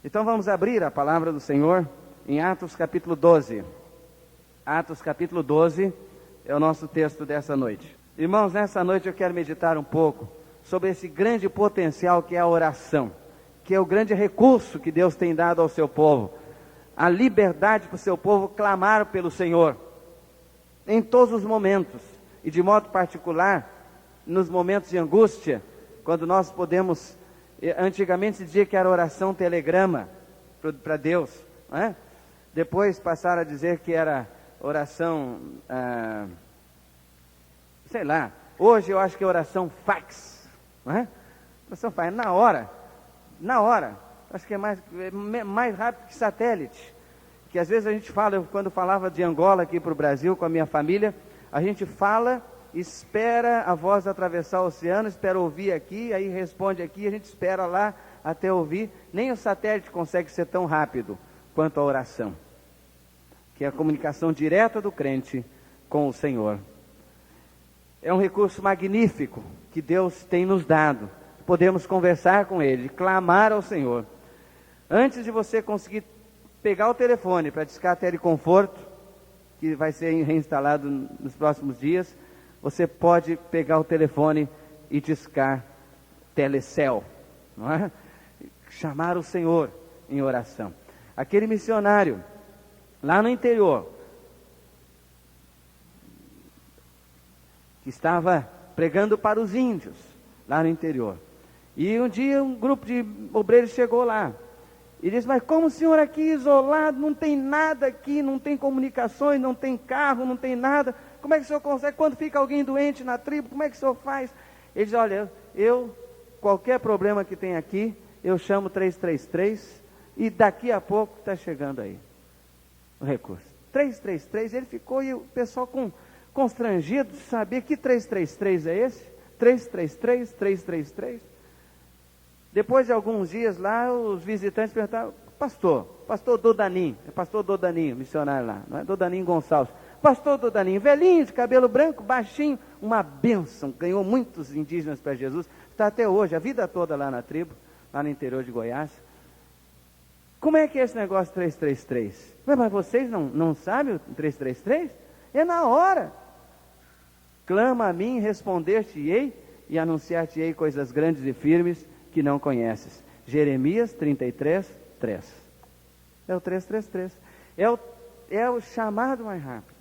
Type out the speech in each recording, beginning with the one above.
Então vamos abrir a palavra do Senhor em Atos capítulo 12. Atos capítulo 12 é o nosso texto dessa noite. Irmãos, nessa noite eu quero meditar um pouco sobre esse grande potencial que é a oração, que é o grande recurso que Deus tem dado ao seu povo, a liberdade para o seu povo clamar pelo Senhor, em todos os momentos, e de modo particular, nos momentos de angústia, quando nós podemos, antigamente se dizia que era oração telegrama para Deus, não é? Depois passaram a dizer que era oração, sei lá, hoje eu acho que é oração fax, não é? Oração fax, na hora, acho que é mais rápido que satélite, que às vezes a gente fala, eu, quando falava de Angola aqui para o Brasil com a minha família, a gente fala, espera a voz atravessar o oceano, espera ouvir aqui, aí responde aqui, a gente espera lá até ouvir. Nem o satélite consegue ser tão rápido quanto a oração, que é a comunicação direta do crente com o Senhor. É um recurso magnífico que Deus tem nos dado. Podemos conversar com Ele, clamar ao Senhor. Antes de você conseguir pegar o telefone para discar teleconforto, que vai ser reinstalado nos próximos dias, você pode pegar o telefone e discar telecel, não é? Chamar o Senhor em oração. Aquele missionário lá no interior, que estava pregando para os índios lá no interior, e um dia um grupo de obreiros chegou lá e disse: mas como o senhor aqui isolado, não tem nada aqui, não tem comunicações, não tem carro, não tem nada, como é que o senhor consegue? Quando fica alguém doente na tribo, como é que o senhor faz? Ele diz: olha, qualquer problema que tem aqui, eu chamo 333 e daqui a pouco está chegando aí o recurso. 333, ele ficou, e o pessoal constrangido de saber que 333 é esse? 333, 333. Depois de alguns dias lá, os visitantes perguntaram: pastor Dodaninho, é pastor Dodaninho, missionário lá, não é? Dodaninho Gonçalves. Pastor Dodaninho, velhinho, de cabelo branco, baixinho, uma bênção, ganhou muitos indígenas para Jesus, está até hoje, a vida toda lá na tribo, lá no interior de Goiás. Como é que é esse negócio 333? Mas vocês não sabem o 333? É na hora. Clama a mim, responder-te-ei e anunciar-te-ei coisas grandes e firmes que não conheces. Jeremias 33, 3. É o 333. É o chamado mais rápido.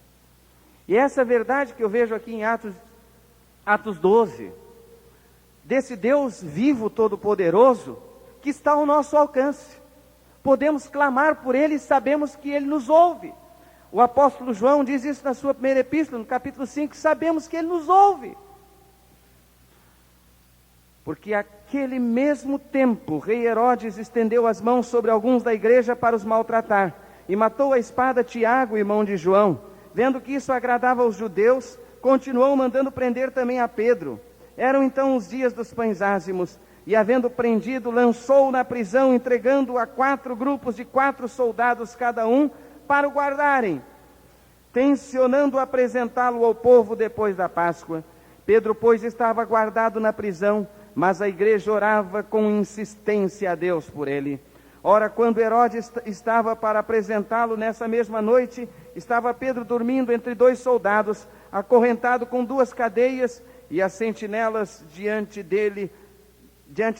E essa verdade que eu vejo aqui em Atos 12, desse Deus vivo, todo-poderoso, que está ao nosso alcance. Podemos clamar por Ele e sabemos que Ele nos ouve. O apóstolo João diz isso na sua primeira epístola, no capítulo 5, sabemos que Ele nos ouve. Porque aquele mesmo tempo, o rei Herodes estendeu as mãos sobre alguns da igreja para os maltratar, e matou a espada Tiago, irmão de João. Vendo que isso agradava aos judeus, continuou mandando prender também a Pedro. Eram então os dias dos pães ázimos, e havendo prendido, lançou-o na prisão, entregando-o a 4 grupos de 4 soldados cada um, para o guardarem, tencionando apresentá-lo ao povo depois da Páscoa. Pedro, pois, estava guardado na prisão, mas a igreja orava com insistência a Deus por ele. Ora, quando Herodes estava para apresentá-lo nessa mesma noite, estava Pedro dormindo entre 2 soldados, acorrentado com 2 cadeias, e as sentinelas diante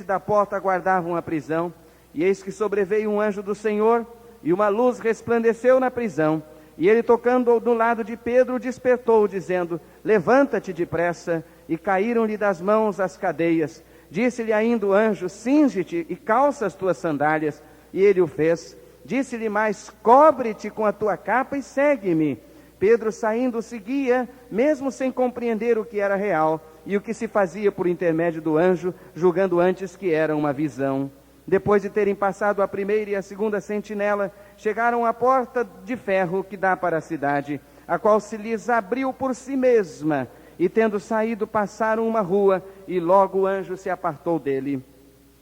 da porta guardavam a prisão. E eis que sobreveio um anjo do Senhor, e uma luz resplandeceu na prisão. E ele, tocando no lado de Pedro, despertou, dizendo: levanta-te depressa. E caíram-lhe das mãos as cadeias. Disse-lhe ainda o anjo: cinge-te e calça as tuas sandálias. E ele o fez. Disse-lhe mais: cobre-te com a tua capa e segue-me. Pedro, saindo, seguia, mesmo sem compreender o que era real e o que se fazia por intermédio do anjo, julgando antes que era uma visão. Depois de terem passado a primeira e a segunda sentinela, chegaram à porta de ferro que dá para a cidade, a qual se lhes abriu por si mesma, e tendo saído, passaram uma rua, e logo o anjo se apartou dele.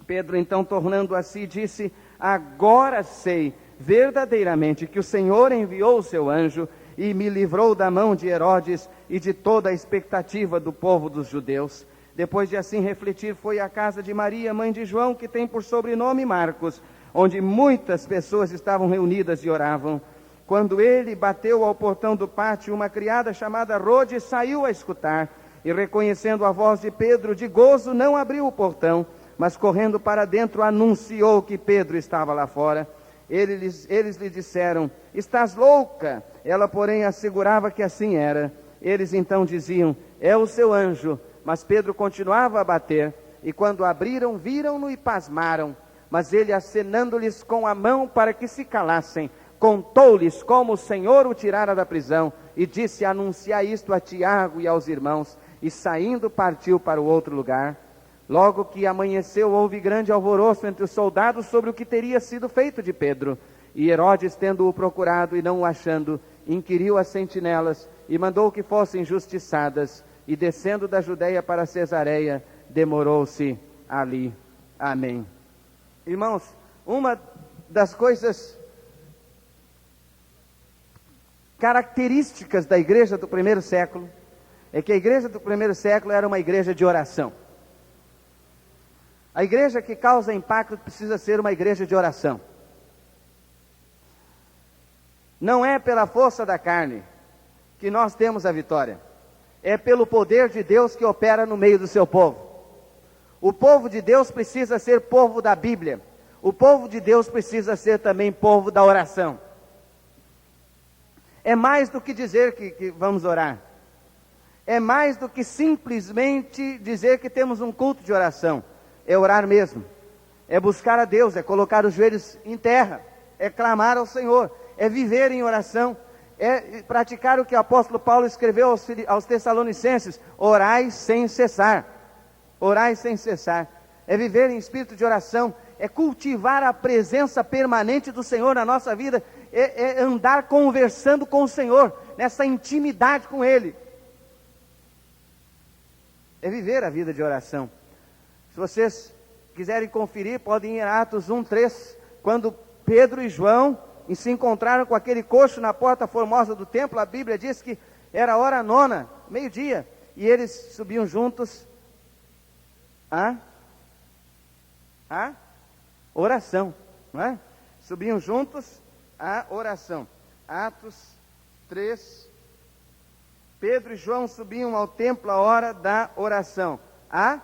Pedro, então, tornando a si, disse: agora sei verdadeiramente que o Senhor enviou o seu anjo e me livrou da mão de Herodes e de toda a expectativa do povo dos judeus. Depois de assim refletir, foi à casa de Maria, mãe de João, que tem por sobrenome Marcos, onde muitas pessoas estavam reunidas e oravam. Quando ele bateu ao portão do pátio, uma criada chamada Rode saiu a escutar, e reconhecendo a voz de Pedro, de gozo não abriu o portão, mas correndo para dentro anunciou que Pedro estava lá fora. Eles lhe disseram: estás louca? Ela, porém, assegurava que assim era. Eles então diziam: é o seu anjo. Mas Pedro continuava a bater, e quando abriram, viram-no e pasmaram. Mas ele, acenando-lhes com a mão para que se calassem, contou-lhes como o Senhor o tirara da prisão, e disse: anunciai isto a Tiago e aos irmãos. E saindo partiu para o outro lugar. Logo que amanheceu, houve grande alvoroço entre os soldados sobre o que teria sido feito de Pedro. E Herodes, tendo-o procurado e não o achando, inquiriu as sentinelas e mandou que fossem justiçadas. E descendo da Judeia para Cesareia, demorou-se ali. Amém. Irmãos, uma das coisas características da igreja do primeiro século é que a igreja do primeiro século era uma igreja de oração. A igreja que causa impacto precisa ser uma igreja de oração. Não é pela força da carne que nós temos a vitória. É pelo poder de Deus que opera no meio do seu povo. O povo de Deus precisa ser povo da Bíblia. O povo de Deus precisa ser também povo da oração. É mais do que dizer que vamos orar. É mais do que simplesmente dizer que temos um culto de oração. É orar mesmo. É buscar a Deus, é colocar os joelhos em terra. É clamar ao Senhor. É viver em oração. É praticar o que o apóstolo Paulo escreveu aos Tessalonicenses: orai sem cessar. Orai sem cessar. É viver em espírito de oração. É cultivar a presença permanente do Senhor na nossa vida. É andar conversando com o Senhor, nessa intimidade com Ele. É viver a vida de oração. Se vocês quiserem conferir, podem ir a Atos 1:3, quando Pedro e João se encontraram com aquele coxo na porta formosa do templo. A Bíblia diz que era a hora 9, meio-dia, e eles subiam juntos a oração, não é? Subiam juntos a oração. Atos 3, Pedro e João subiam ao templo à hora da oração. A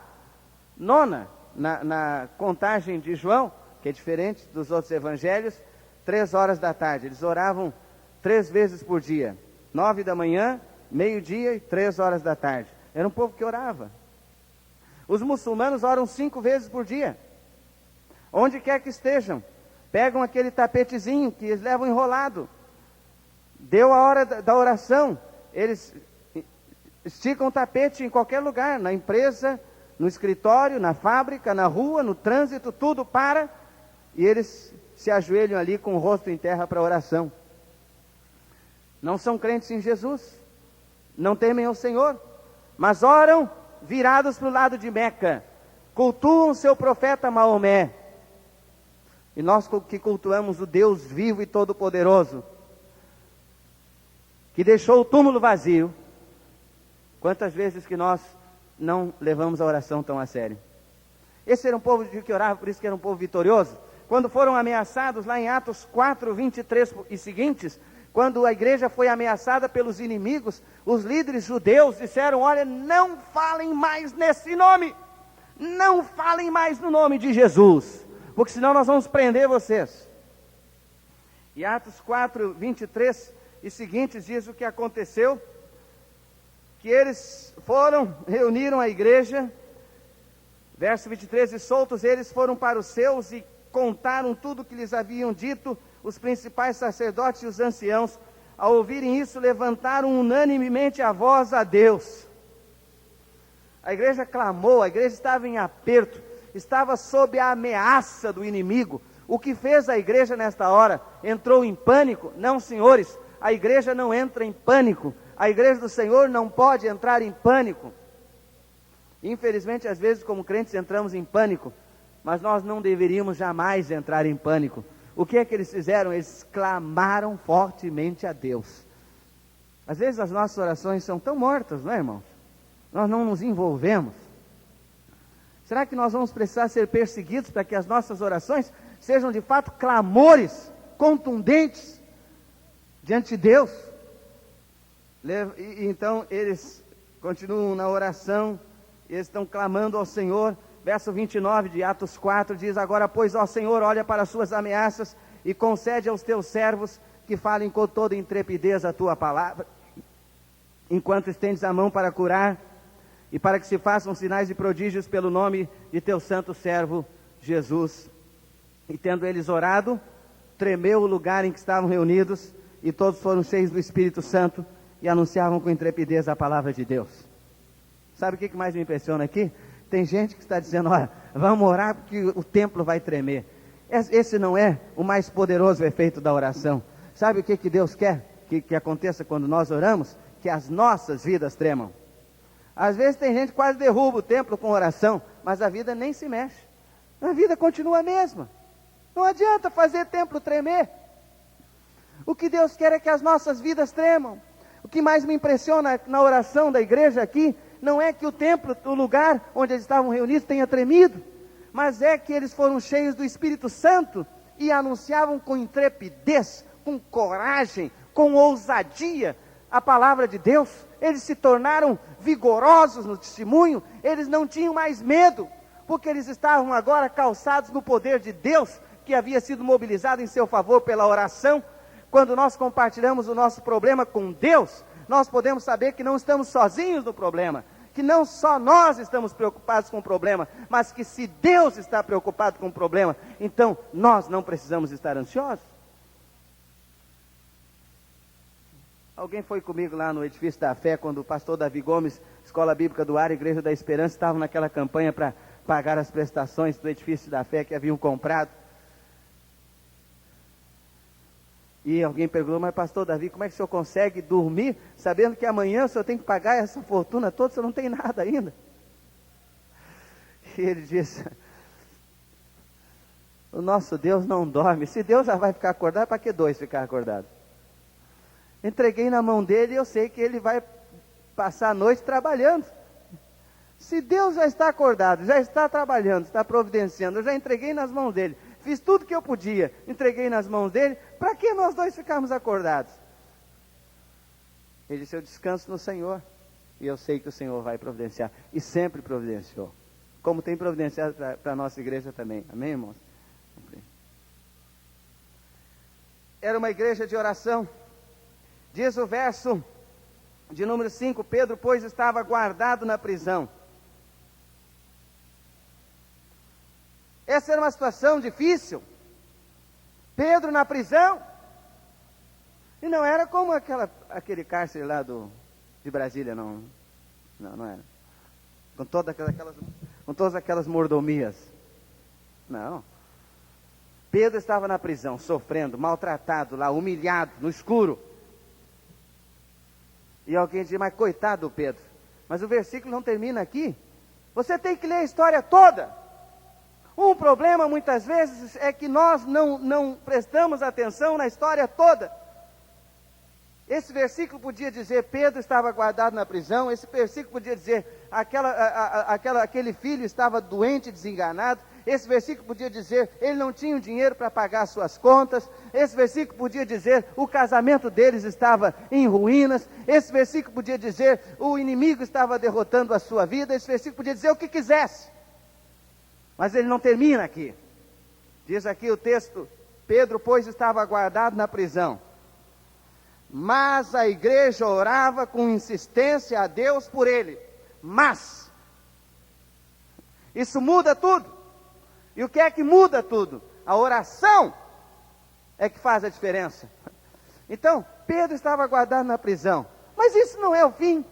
9, na contagem de João, que é diferente dos outros evangelhos, 3 horas da tarde. Eles oravam 3 vezes por dia. 9 da manhã, meio-dia e 3 horas da tarde. Era um povo que orava. Os muçulmanos oram 5 vezes por dia. Onde quer que estejam, pegam aquele tapetezinho que eles levam enrolado. Deu a hora da oração, eles esticam o tapete em qualquer lugar, na empresa, no escritório, na fábrica, na rua, no trânsito, tudo para, e eles se ajoelham ali com o rosto em terra para oração. Não são crentes em Jesus, não temem ao Senhor, mas oram virados para o lado de Meca, cultuam seu profeta Maomé. E nós que cultuamos o Deus vivo e todo-poderoso, que deixou o túmulo vazio, quantas vezes que nós não levamos a oração tão a sério? Esse era um povo que orava, por isso que era um povo vitorioso. Quando foram ameaçados, lá em Atos 4, 23 e seguintes, quando a igreja foi ameaçada pelos inimigos, os líderes judeus disseram: olha, não falem mais nesse nome, não falem mais no nome de Jesus, porque senão nós vamos prender vocês. E Atos 4, 23 e seguintes diz o que aconteceu, que eles foram, reuniram a igreja, verso 23, e soltos eles foram para os seus e contaram tudo o que lhes haviam dito os principais sacerdotes e os anciãos. Ao ouvirem isso, levantaram unanimemente a voz a Deus. A igreja clamou, a igreja estava em aperto, estava sob a ameaça do inimigo. O que fez a igreja nesta hora? Entrou em pânico? Não, senhores, a igreja não entra em pânico. A igreja do Senhor não pode entrar em pânico. Infelizmente, às vezes, como crentes, entramos em pânico, mas nós não deveríamos jamais entrar em pânico. O que é que eles fizeram? Eles clamaram fortemente a Deus. Às vezes as nossas orações são tão mortas, não é, irmãos? Nós não nos envolvemos. Será que nós vamos precisar ser perseguidos para que as nossas orações sejam de fato clamores contundentes diante de Deus. Então eles continuam na oração, eles estão clamando ao Senhor. Verso 29 de Atos 4 diz: agora pois, ó Senhor, olha para as suas ameaças e concede aos teus servos que falem com toda intrepidez a tua palavra, enquanto estendes a mão para curar, e para que se façam sinais e prodígios pelo nome de teu santo servo Jesus. E tendo eles orado, tremeu o lugar em que estavam reunidos, e todos foram cheios do Espírito Santo, e anunciavam com intrepidez a palavra de Deus. Sabe o que mais me impressiona aqui? Tem gente que está dizendo: olha, vamos orar porque o templo vai tremer. Esse não é o mais poderoso efeito da oração. Sabe o que Deus quer que aconteça quando nós oramos? Que as nossas vidas tremam. Às vezes tem gente que quase derruba o templo com oração, mas a vida nem se mexe. A vida continua a mesma. Não adianta fazer templo tremer. O que Deus quer é que as nossas vidas tremam. O que mais me impressiona na oração da igreja aqui, não é que o templo, o lugar onde eles estavam reunidos, tenha tremido, mas é que eles foram cheios do Espírito Santo e anunciavam com intrepidez, com coragem, com ousadia a palavra de Deus. Eles se tornaram vigorosos no testemunho, eles não tinham mais medo, porque eles estavam agora calçados no poder de Deus, que havia sido mobilizado em seu favor pela oração. Quando nós compartilhamos o nosso problema com Deus, nós podemos saber que não estamos sozinhos no problema, que não só nós estamos preocupados com o problema, mas que se Deus está preocupado com o problema, então nós não precisamos estar ansiosos. Alguém foi comigo lá no Edifício da Fé, quando o pastor Davi Gomes, Escola Bíblica do Ar, Igreja da Esperança, estavam naquela campanha para pagar as prestações do Edifício da Fé que haviam comprado. E alguém perguntou: mas pastor Davi, como é que o senhor consegue dormir sabendo que amanhã o senhor tem que pagar essa fortuna toda, o senhor não tem nada ainda? E ele disse: o nosso Deus não dorme. Se Deus já vai ficar acordado, para que dois ficar acordados? Entreguei na mão dele e eu sei que ele vai passar a noite trabalhando. Se Deus já está acordado, já está trabalhando, está providenciando, eu já entreguei nas mãos dele, fiz tudo que eu podia, entreguei nas mãos dele, para que nós dois ficarmos acordados? Ele disse: eu descanso no Senhor, e eu sei que o Senhor vai providenciar, e sempre providenciou, como tem providenciado para a nossa igreja também, amém, irmãos? Era uma igreja de oração. Diz o verso de número 5, Pedro, pois, estava guardado na prisão. Essa era uma situação difícil. Pedro na prisão. E não era como aquele cárcere lá de Brasília, não era. Com todas aquelas mordomias. Não. Pedro estava na prisão, sofrendo, maltratado lá, humilhado, no escuro. E alguém diz: mas coitado do Pedro. Mas o versículo não termina aqui. Você tem que ler a história toda. Um problema muitas vezes é que nós não prestamos atenção na história toda. Esse versículo podia dizer: Pedro estava guardado na prisão. Esse versículo podia dizer: aquele filho estava doente, desenganado. Esse versículo podia dizer: ele não tinha o dinheiro para pagar as suas contas. Esse versículo podia dizer: o casamento deles estava em ruínas. Esse versículo podia dizer: o inimigo estava derrotando a sua vida. Esse versículo podia dizer o que quisesse. Mas ele não termina aqui. Diz aqui o texto: Pedro, pois, estava guardado na prisão, mas a igreja orava com insistência a Deus por ele. Mas isso muda tudo. E o que é que muda tudo? A oração é que faz a diferença. Então, Pedro estava guardado na prisão, mas isso não é o fim.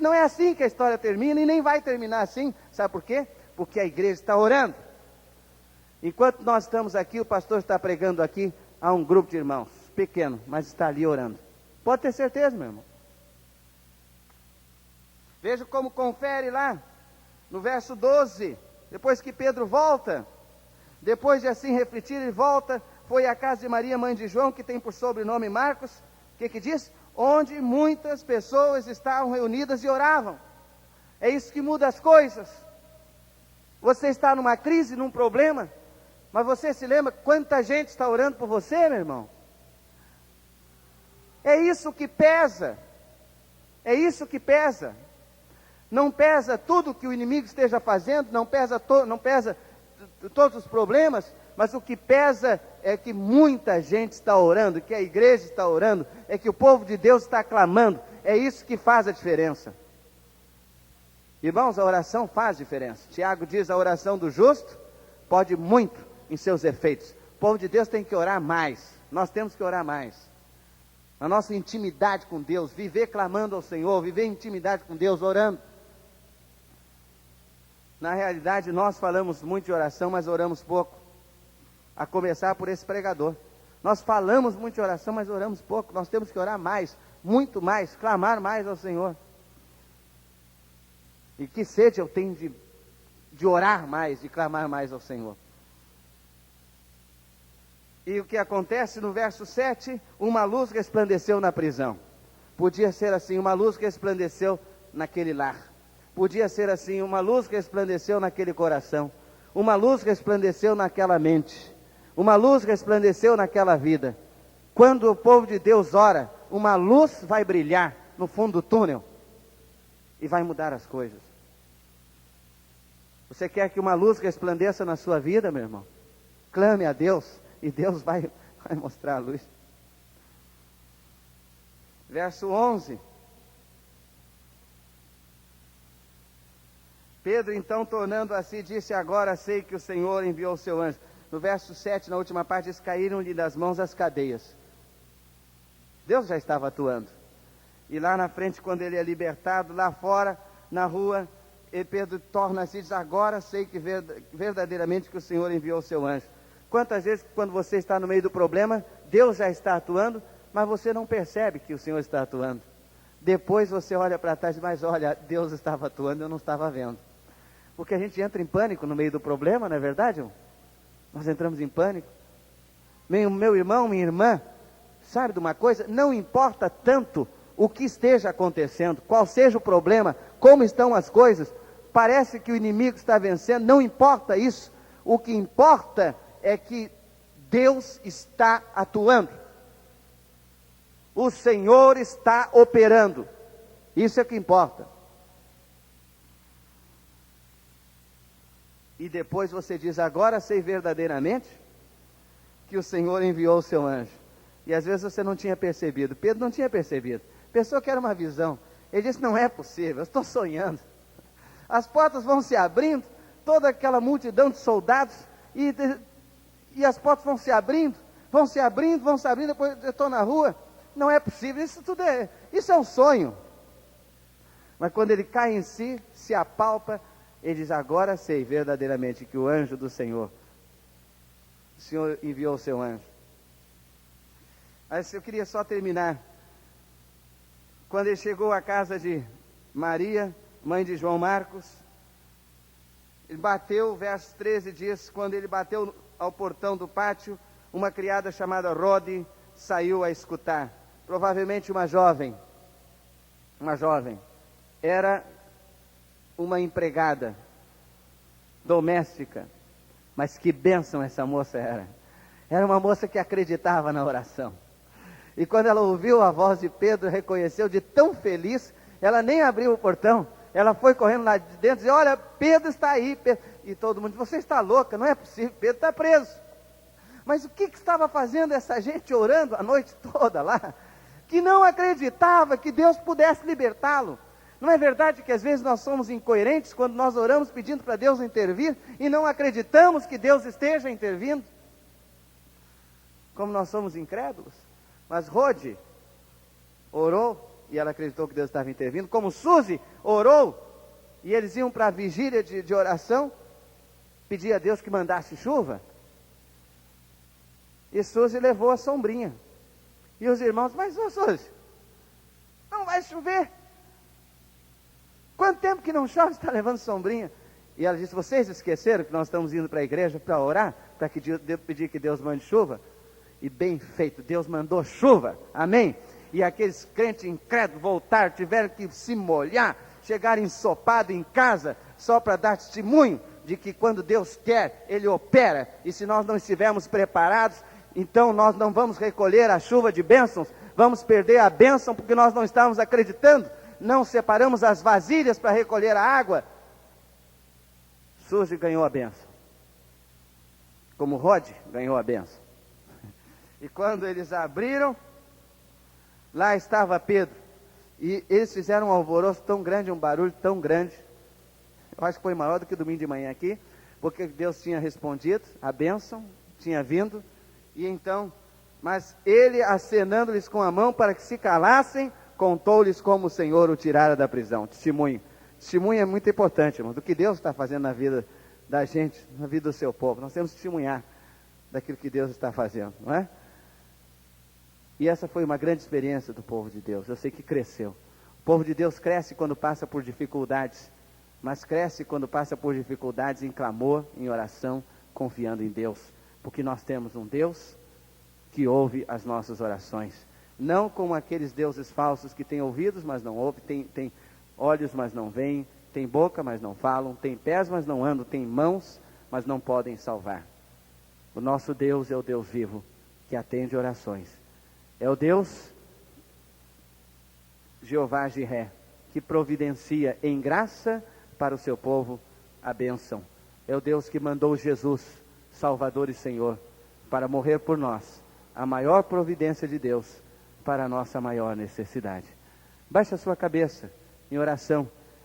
Não é assim que a história termina, e nem vai terminar assim. Sabe por quê? Porque a igreja está orando. Enquanto nós estamos aqui, o pastor está pregando aqui a um grupo de irmãos, pequeno, mas está ali orando. Pode ter certeza, meu irmão. Veja como confere lá, no verso 12, depois que Pedro volta, depois de assim refletir, ele volta, foi à casa de Maria, mãe de João, que tem por sobrenome Marcos. O que diz? Onde muitas pessoas estavam reunidas e oravam. É isso que muda as coisas. Você está numa crise, num problema, Mas você se lembra quanta gente está orando por você, meu irmão? É isso que pesa. É isso que pesa. Não pesa tudo que o inimigo esteja fazendo, não pesa todos os problemas, mas o que pesa é que muita gente está orando, que a igreja está orando, é que o povo de Deus está clamando. É isso que faz a diferença. Irmãos, a oração faz diferença. Tiago diz: a oração do justo pode muito em seus efeitos. O povo de Deus tem que orar mais. Nós temos que orar mais. A nossa intimidade com Deus, viver clamando ao Senhor, viver em intimidade com Deus, orando. Na realidade, nós falamos muito de oração, mas oramos pouco. A começar por esse pregador. Nós falamos muito de oração, mas oramos pouco. Nós temos que orar mais, muito mais, clamar mais ao Senhor. E que sede eu tenho de orar mais, de clamar mais ao Senhor. E o que acontece no verso 7, uma luz resplandeceu na prisão. Podia ser assim, uma luz resplandeceu naquele lar. Podia ser assim, uma luz resplandeceu naquele coração. Uma luz resplandeceu naquela mente. Uma luz resplandeceu naquela vida. Quando o povo de Deus ora, uma luz vai brilhar no fundo do túnel e vai mudar as coisas. Você quer que uma luz resplandeça na sua vida, meu irmão? Clame a Deus e Deus vai mostrar a luz. Verso 11. Pedro então, tornando a si, disse: agora sei que o Senhor enviou o seu anjo. No verso 7, na última parte, diz: caíram-lhe das mãos as cadeias. Deus já estava atuando. E lá na frente, quando ele é libertado, lá fora, na rua, Pedro torna a si e diz: agora sei que verdadeiramente que o Senhor enviou o seu anjo. Quantas vezes, quando você está no meio do problema, Deus já está atuando, mas você não percebe que o Senhor está atuando. Depois você olha para trás e diz: mas olha, Deus estava atuando, eu não estava vendo. Porque a gente entra em pânico no meio do problema, não é verdade, irmão? Nós entramos em pânico. Meu irmão, minha irmã, sabe de uma coisa? Não importa tanto o que esteja acontecendo, qual seja o problema, como estão as coisas, parece que o inimigo está vencendo, não importa isso. O que importa é que Deus está atuando. O Senhor está operando. Isso é o que importa. E depois você diz: agora sei verdadeiramente que o Senhor enviou o seu anjo. E às vezes você não tinha percebido. Pedro não tinha percebido. Pensou que era uma visão. Ele disse: não é possível, eu estou sonhando. As portas vão se abrindo, toda aquela multidão de soldados, e as portas vão se abrindo, depois eu estou na rua. Não é possível, isso é um sonho. Mas quando ele cai em si, se apalpa, ele diz: agora sei verdadeiramente que o anjo do Senhor, o Senhor enviou o seu anjo. Mas eu queria só terminar. Quando ele chegou à casa de Maria, mãe de João Marcos, ele bateu, verso 13 diz: quando ele bateu ao portão do pátio, uma criada chamada Rode saiu a escutar. Provavelmente uma jovem, era uma empregada doméstica, mas que bênção essa moça era. Era uma moça que acreditava na oração. E quando ela ouviu a voz de Pedro, reconheceu, de tão feliz, ela nem abriu o portão, ela foi correndo lá de dentro e disse: olha, Pedro está aí. E todo mundo disse: você está louca, não é possível, Pedro está preso. Mas o que estava fazendo essa gente orando a noite toda lá, que não acreditava que Deus pudesse libertá-lo? Não é verdade que às vezes nós somos incoerentes quando nós oramos pedindo para Deus intervir e não acreditamos que Deus esteja intervindo? Como nós somos incrédulos. Mas Rode orou e ela acreditou que Deus estava intervindo. Como Suzy orou e eles iam para a vigília de oração, pedir a Deus que mandasse chuva. E Suzy levou a sombrinha. E os irmãos: mas ô Suzy, não vai chover. Quanto tempo que não chove, está levando sombrinha? E ela disse: vocês esqueceram que nós estamos indo para a igreja para orar, para pedir que Deus mande chuva? E bem feito, Deus mandou chuva, amém? E aqueles crentes incrédulos voltaram, tiveram que se molhar, chegaram ensopados em casa, só para dar testemunho de que quando Deus quer, Ele opera, e se nós não estivermos preparados, então nós não vamos recolher a chuva de bênçãos, vamos perder a bênção porque nós não estamos acreditando, não separamos as vasilhas para recolher a água. Suzy ganhou a bênção, como Rod ganhou a bênção. E quando eles abriram, lá estava Pedro, e eles fizeram um alvoroço tão grande, um barulho tão grande, eu acho que foi maior do que domingo de manhã aqui, porque Deus tinha respondido, a bênção tinha vindo, e então, mas ele, acenando-lhes com a mão para que se calassem, contou-lhes como o Senhor o tirara da prisão. Testemunho. Testemunho é muito importante, irmão, do que Deus está fazendo na vida da gente, na vida do seu povo. Nós temos que testemunhar daquilo que Deus está fazendo, não é? E essa foi uma grande experiência do povo de Deus. Eu sei que cresceu. O povo de Deus cresce quando passa por dificuldades, mas cresce quando passa por dificuldades em clamor, em oração, confiando em Deus. Porque nós temos um Deus que ouve as nossas orações. Não como aqueles deuses falsos que têm ouvidos, mas não ouvem, tem olhos, mas não veem, tem boca, mas não falam, tem pés, mas não andam, tem mãos, mas não podem salvar. O nosso Deus é o Deus vivo, que atende orações. É o Deus, Jeová Jiré, que providencia em graça para o seu povo a bênção. É o Deus que mandou Jesus, Salvador e Senhor, para morrer por nós. A maior providência de Deus para a nossa maior necessidade. Baixe a sua cabeça em oração.